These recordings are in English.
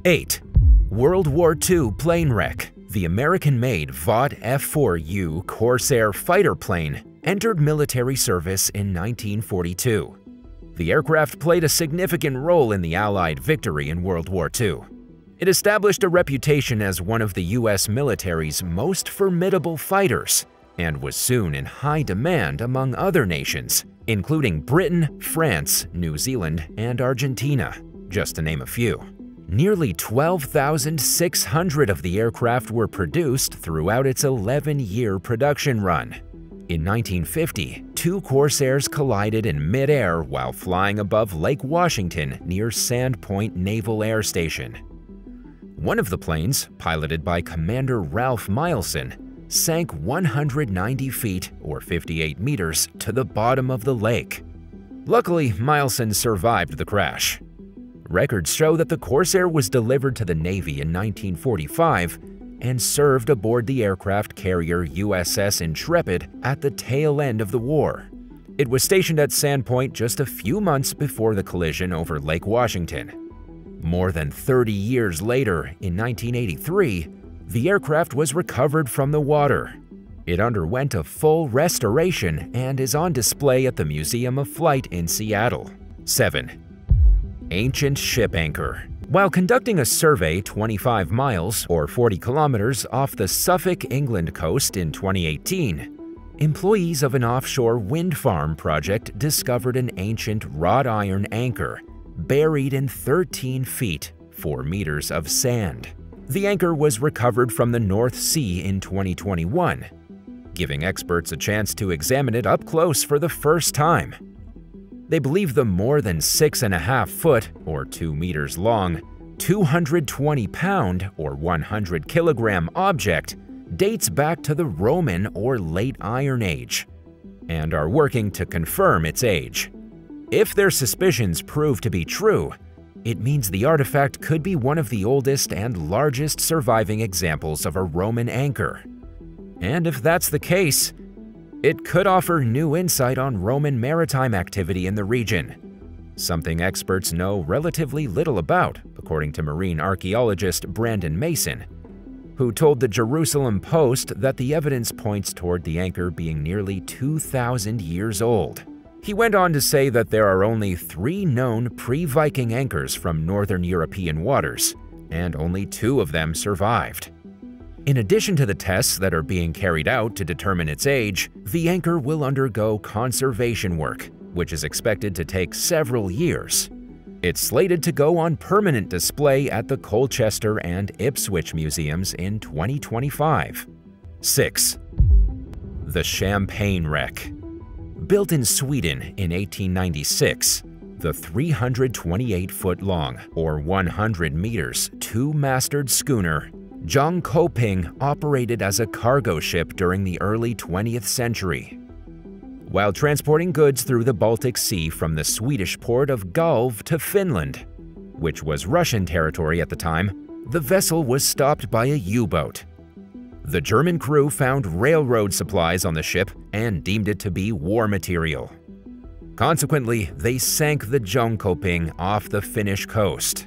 8. World War II plane wreck. The American-made Vought F4U Corsair fighter plane entered military service in 1942. The aircraft played a significant role in the Allied victory in World War II. It established a reputation as one of the U.S. military's most formidable fighters and was soon in high demand among other nations, including Britain, France, New Zealand, and Argentina, just to name a few. Nearly 12,600 of the aircraft were produced throughout its 11-year production run. In 1950, two Corsairs collided in mid-air while flying above Lake Washington near Sandpoint Naval Air Station. One of the planes, piloted by Commander Ralph Milleson, sank 190 feet or 58 meters to the bottom of the lake. Luckily, Milleson survived the crash. Records show that the Corsair was delivered to the Navy in 1945 and served aboard the aircraft carrier USS Intrepid at the tail end of the war. It was stationed at Sandpoint just a few months before the collision over Lake Washington. More than 30 years later, in 1983, the aircraft was recovered from the water. It underwent a full restoration and is on display at the Museum of Flight in Seattle. 7. Ancient ship anchor. While conducting a survey 25 miles or 40 kilometers off the Suffolk, England coast in 2018, employees of an offshore wind farm project discovered an ancient wrought iron anchor buried in 13 feet, 4 meters of sand. The anchor was recovered from the North Sea in 2021, giving experts a chance to examine it up close for the first time. They believe the more than 6.5 foot or 2 meters long, 220-pound or 100-kilogram object dates back to the Roman or Late Iron Age and are working to confirm its age. If their suspicions prove to be true, it means the artifact could be one of the oldest and largest surviving examples of a Roman anchor. And if that's the case, it could offer new insight on Roman maritime activity in the region, something experts know relatively little about, according to marine archaeologist Brandon Mason, who told the Jerusalem Post that the evidence points toward the anchor being nearly 2,000 years old. He went on to say that there are only 3 known pre-Viking anchors from northern European waters, and only 2 of them survived. In addition to the tests that are being carried out to determine its age, the anchor will undergo conservation work, which is expected to take several years. It's slated to go on permanent display at the Colchester and Ipswich museums in 2025. 6. The Champagne Wreck. Built in Sweden in 1896, the 328-foot-long, or 100 meters, 2-masted schooner Jönköping operated as a cargo ship during the early 20th century. While transporting goods through the Baltic Sea from the Swedish port of Galv to Finland, which was Russian territory at the time, the vessel was stopped by a U-boat. The German crew found railroad supplies on the ship and deemed it to be war material. Consequently, they sank the Jönköping off the Finnish coast.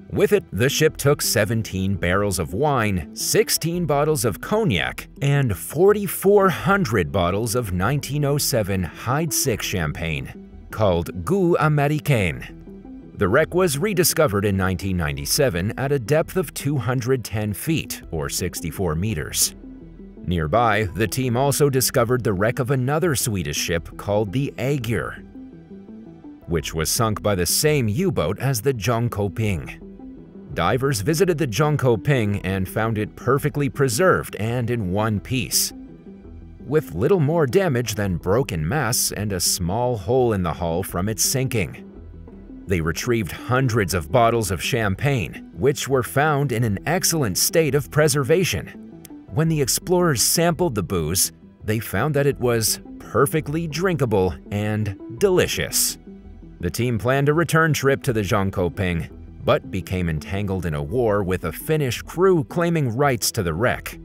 With it, the ship took 17 barrels of wine, 16 bottles of cognac, and 4,400 bottles of 1907 Heidsick champagne, called Goût Américain. The wreck was rediscovered in 1997 at a depth of 210 feet, or 64 meters. Nearby, the team also discovered the wreck of another Swedish ship called the Ægir, which was sunk by the same U-boat as the Jönköping. Divers visited the Jönköping and found it perfectly preserved and in one piece, with little more damage than broken masts and a small hole in the hull from its sinking. They retrieved hundreds of bottles of champagne, which were found in an excellent state of preservation. When the explorers sampled the booze, they found that it was perfectly drinkable and delicious. The team planned a return trip to the Jönköping, but became entangled in a war with a Finnish crew claiming rights to the wreck.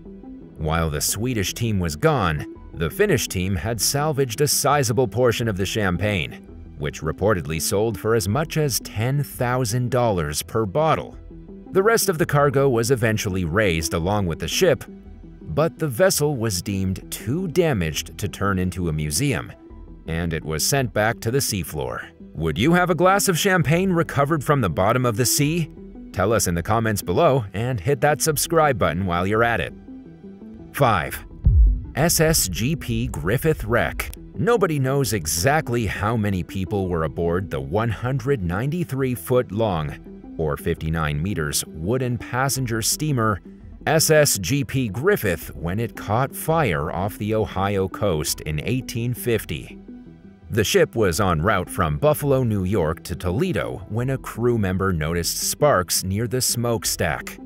While the Swedish team was gone, the Finnish team had salvaged a sizable portion of the champagne, which reportedly sold for as much as $10,000 per bottle. The rest of the cargo was eventually raised along with the ship, but the vessel was deemed too damaged to turn into a museum, and it was sent back to the seafloor. Would you have a glass of champagne recovered from the bottom of the sea? Tell us in the comments below and hit that subscribe button while you're at it. 5. SSGP Griffith Wreck. Nobody knows exactly how many people were aboard the 193-foot-long, or 59 meters, wooden passenger steamer SSGP Griffith when it caught fire off the Ohio coast in 1850. The ship was en route from Buffalo, New York to Toledo when a crew member noticed sparks near the smokestack.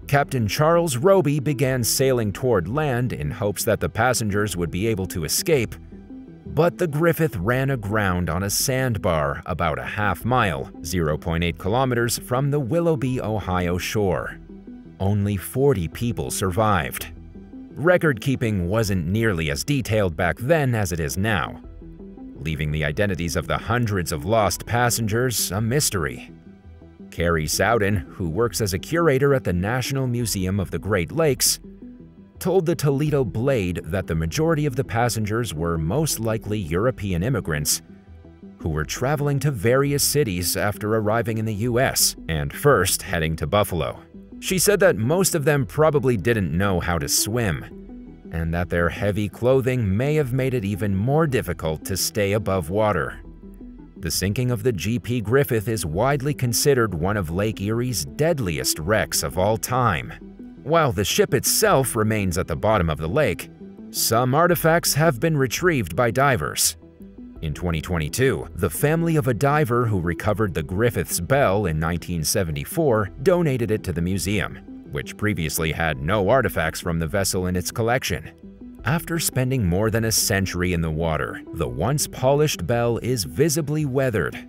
Captain Charles Roby began sailing toward land in hopes that the passengers would be able to escape, but the Griffith ran aground on a sandbar about a half-mile, 0.8 kilometers from the Willoughby, Ohio shore. Only 40 people survived. Record-keeping wasn't nearly as detailed back then as it is now, leaving the identities of the hundreds of lost passengers a mystery. Carrie Sowden, who works as a curator at the National Museum of the Great Lakes, told the Toledo Blade that the majority of the passengers were most likely European immigrants who were traveling to various cities after arriving in the U.S. and first heading to Buffalo. She said that most of them probably didn't know how to swim, and that their heavy clothing may have made it even more difficult to stay above water. The sinking of the GP Griffith is widely considered one of Lake Erie's deadliest wrecks of all time. While the ship itself remains at the bottom of the lake, some artifacts have been retrieved by divers. In 2022, the family of a diver who recovered the Griffith's bell in 1974 donated it to the museum, which previously had no artifacts from the vessel in its collection. After spending more than a century in the water, the once polished bell is visibly weathered.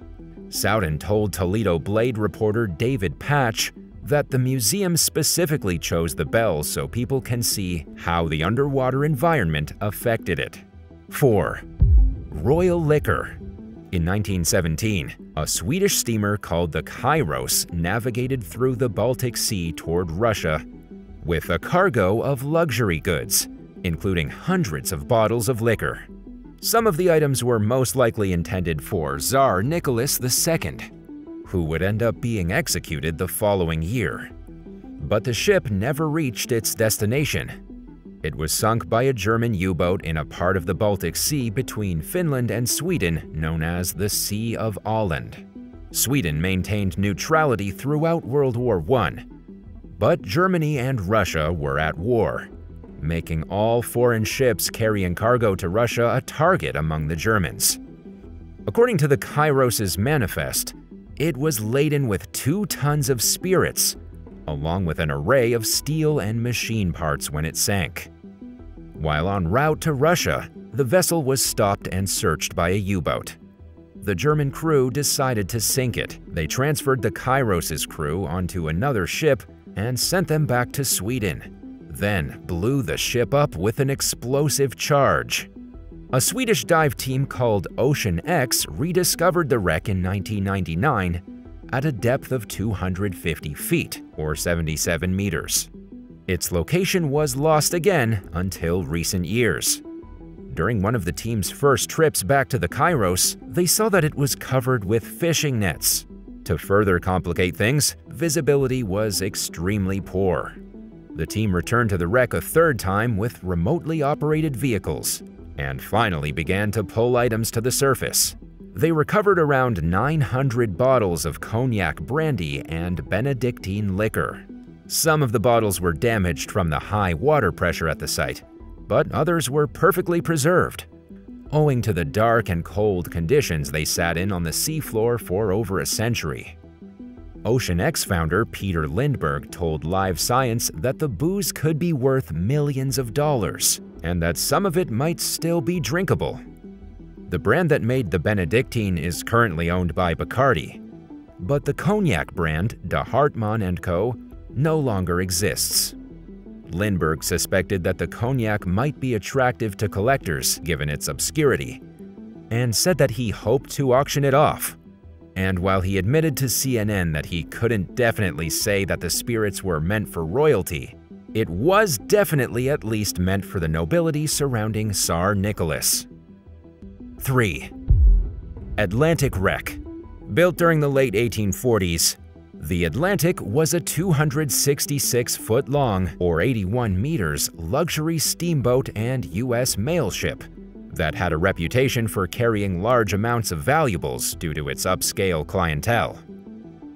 Sowden told Toledo Blade reporter David Patch that the museum specifically chose the bell so people can see how the underwater environment affected it. 4. Royal Liquor. In 1917, a Swedish steamer called the Kairos navigated through the Baltic Sea toward Russia with a cargo of luxury goods, including hundreds of bottles of liquor. Some of the items were most likely intended for Tsar Nicholas II, who would end up being executed the following year. But the ship never reached its destination. It was sunk by a German U-boat in a part of the Baltic Sea between Finland and Sweden known as the Sea of Åland. Sweden maintained neutrality throughout World War I, but Germany and Russia were at war, making all foreign ships carrying cargo to Russia a target among the Germans. According to the Kairos' manifest, it was laden with 2 tons of spirits, along with an array of steel and machine parts when it sank. While en route to Russia, the vessel was stopped and searched by a U-boat. The German crew decided to sink it. They transferred the Kairos' crew onto another ship and sent them back to Sweden, then blew the ship up with an explosive charge. A Swedish dive team called Ocean X rediscovered the wreck in 1999 at a depth of 250 feet, or 77 meters. Its location was lost again until recent years. During one of the team's first trips back to the Kairos, they saw that it was covered with fishing nets. To further complicate things, visibility was extremely poor. The team returned to the wreck a third time with remotely operated vehicles, and finally began to pull items to the surface. They recovered around 900 bottles of cognac brandy and Benedictine liquor. Some of the bottles were damaged from the high water pressure at the site, but others were perfectly preserved, owing to the dark and cold conditions they sat in on the seafloor for over a century. Ocean X founder Peter Lindberg told Live Science that the booze could be worth millions of dollars, and that some of it might still be drinkable. The brand that made the Benedictine is currently owned by Bacardi, but the cognac brand, De Hartmann & Co., no longer exists. Lindberg suspected that the cognac might be attractive to collectors given its obscurity, and said that he hoped to auction it off. And while he admitted to CNN that he couldn't definitely say that the spirits were meant for royalty, it was definitely at least meant for the nobility surrounding Tsar Nicholas. 3. Atlantic Wreck. Built during the late 1840s, the Atlantic was a 266-foot-long, or 81 meters, luxury steamboat and U.S. mail ship that had a reputation for carrying large amounts of valuables due to its upscale clientele.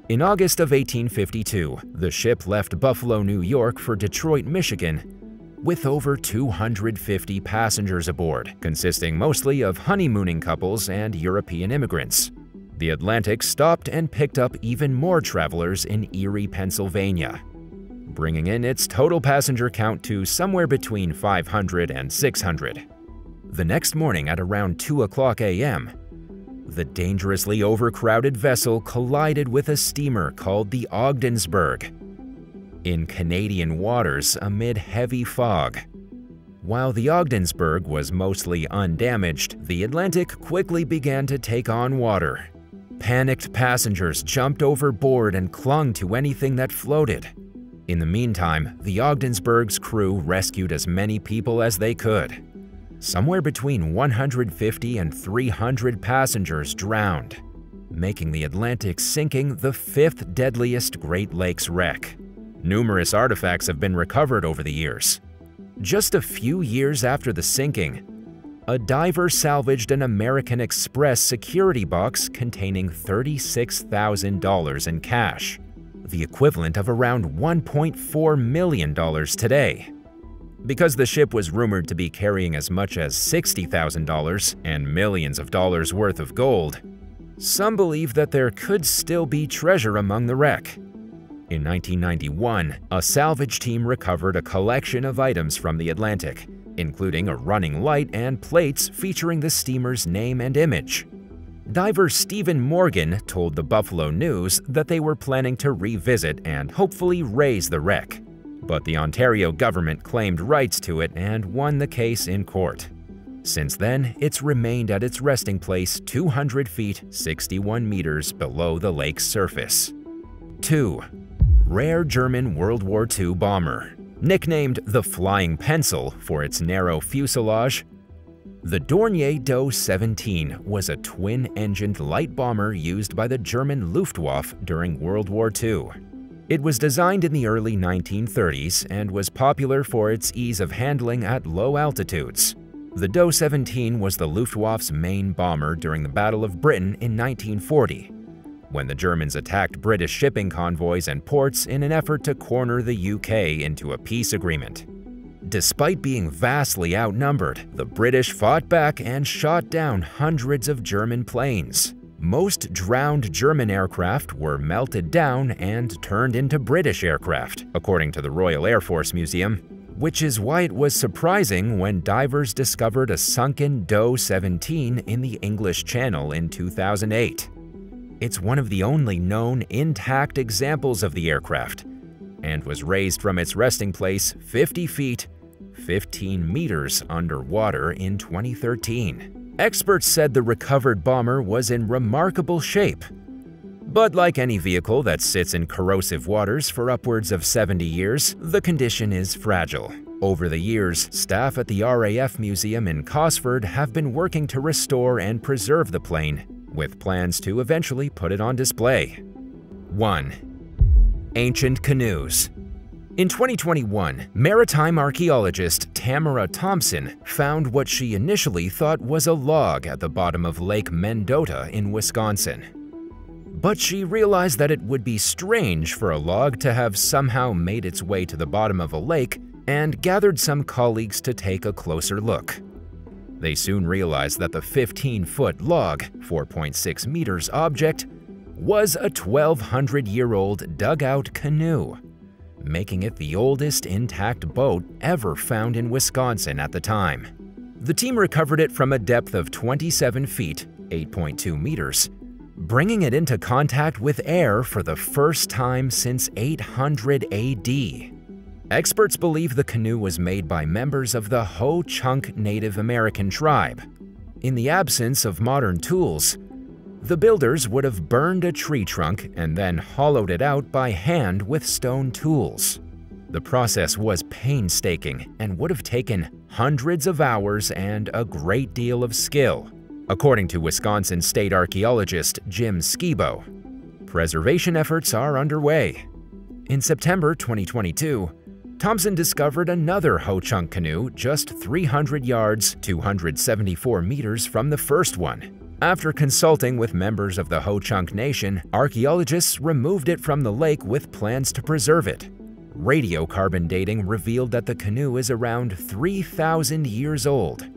In August of 1852, the ship left Buffalo, New York for Detroit, Michigan, with over 250 passengers aboard, consisting mostly of honeymooning couples and European immigrants. The Atlantic stopped and picked up even more travelers in Erie, Pennsylvania, bringing in its total passenger count to somewhere between 500 and 600. The next morning at around 2:00 a.m., the dangerously overcrowded vessel collided with a steamer called the Ogdensburg in Canadian waters amid heavy fog. While the Ogdensburg was mostly undamaged, the Atlantic quickly began to take on water. Panicked passengers jumped overboard and clung to anything that floated. In the meantime, the Ogdensburg's crew rescued as many people as they could. Somewhere between 150 and 300 passengers drowned, making the Atlantic sinking the 5th deadliest Great Lakes wreck. Numerous artifacts have been recovered over the years. Just a few years after the sinking, a diver salvaged an American Express security box containing $36,000 in cash, the equivalent of around $1.4 million today. Because the ship was rumored to be carrying as much as $60,000 and millions of dollars worth of gold, some believe that there could still be treasure among the wreck. In 1991, a salvage team recovered a collection of items from the Atlantic, including a running light and plates featuring the steamer's name and image. Diver Stephen Morgan told the Buffalo News that they were planning to revisit and hopefully raise the wreck, but the Ontario government claimed rights to it and won the case in court. Since then, it's remained at its resting place 200 feet 61 meters below the lake's surface. 2. Rare German World War II bomber. Nicknamed the Flying Pencil for its narrow fuselage, the Dornier Do 17 was a twin-engined light bomber used by the German Luftwaffe during World War II. It was designed in the early 1930s and was popular for its ease of handling at low altitudes. The Do 17 was the Luftwaffe's main bomber during the Battle of Britain in 1940, when the Germans attacked British shipping convoys and ports in an effort to corner the UK into a peace agreement. Despite being vastly outnumbered, the British fought back and shot down hundreds of German planes. Most drowned German aircraft were melted down and turned into British aircraft, according to the Royal Air Force Museum, which is why it was surprising when divers discovered a sunken Do 17 in the English Channel in 2008. It's one of the only known intact examples of the aircraft, and was raised from its resting place 50 feet, 15 meters underwater in 2013. Experts said the recovered bomber was in remarkable shape. But like any vehicle that sits in corrosive waters for upwards of 70 years, the condition is fragile. Over the years, staff at the RAF Museum in Cosford have been working to restore and preserve the plane, with plans to eventually put it on display. 1. Ancient Canoes. In 2021, maritime archaeologist Tamara Thompson found what she initially thought was a log at the bottom of Lake Mendota in Wisconsin. But she realized that it would be strange for a log to have somehow made its way to the bottom of a lake and gathered some colleagues to take a closer look. They soon realized that the 15-foot log, 4.6 meters object, was a 1,200-year-old dugout canoe, making it the oldest intact boat ever found in Wisconsin at the time. The team recovered it from a depth of 27 feet, 8.2 meters, bringing it into contact with air for the first time since 800 AD. Experts believe the canoe was made by members of the Ho-Chunk Native American tribe. In the absence of modern tools, The builders would have burned a tree trunk and then hollowed it out by hand with stone tools. The process was painstaking and would have taken hundreds of hours and a great deal of skill, according to Wisconsin state archaeologist Jim Skibo. Preservation efforts are underway. In September 2022, Thompson discovered another Ho-Chunk canoe just 300 yards, 274 meters from the first one. After consulting with members of the Ho-Chunk Nation, archaeologists removed it from the lake with plans to preserve it. Radiocarbon dating revealed that the canoe is around 3,000 years old,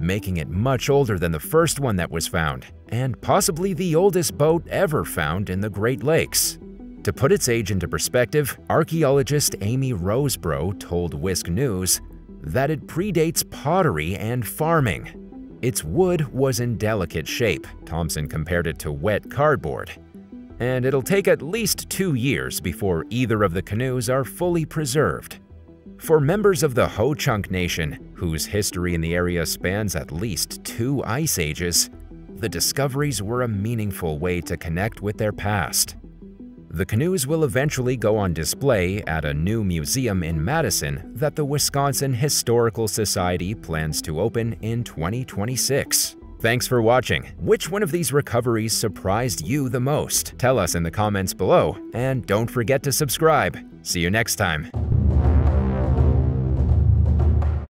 making it much older than the first one that was found, and possibly the oldest boat ever found in the Great Lakes. To put its age into perspective, archaeologist Amy Rosebrough told Whisk News that it predates pottery and farming. Its wood was in delicate shape. Thompson compared it to wet cardboard. And it'll take at least 2 years before either of the canoes are fully preserved. For members of the Ho-Chunk Nation, whose history in the area spans at least 2 ice ages, the discoveries were a meaningful way to connect with their past. The canoes will eventually go on display at a new museum in Madison that the Wisconsin Historical Society plans to open in 2026. Thanks for watching. Which one of these recoveries surprised you the most? Tell us in the comments below, and don't forget to subscribe. See you next time.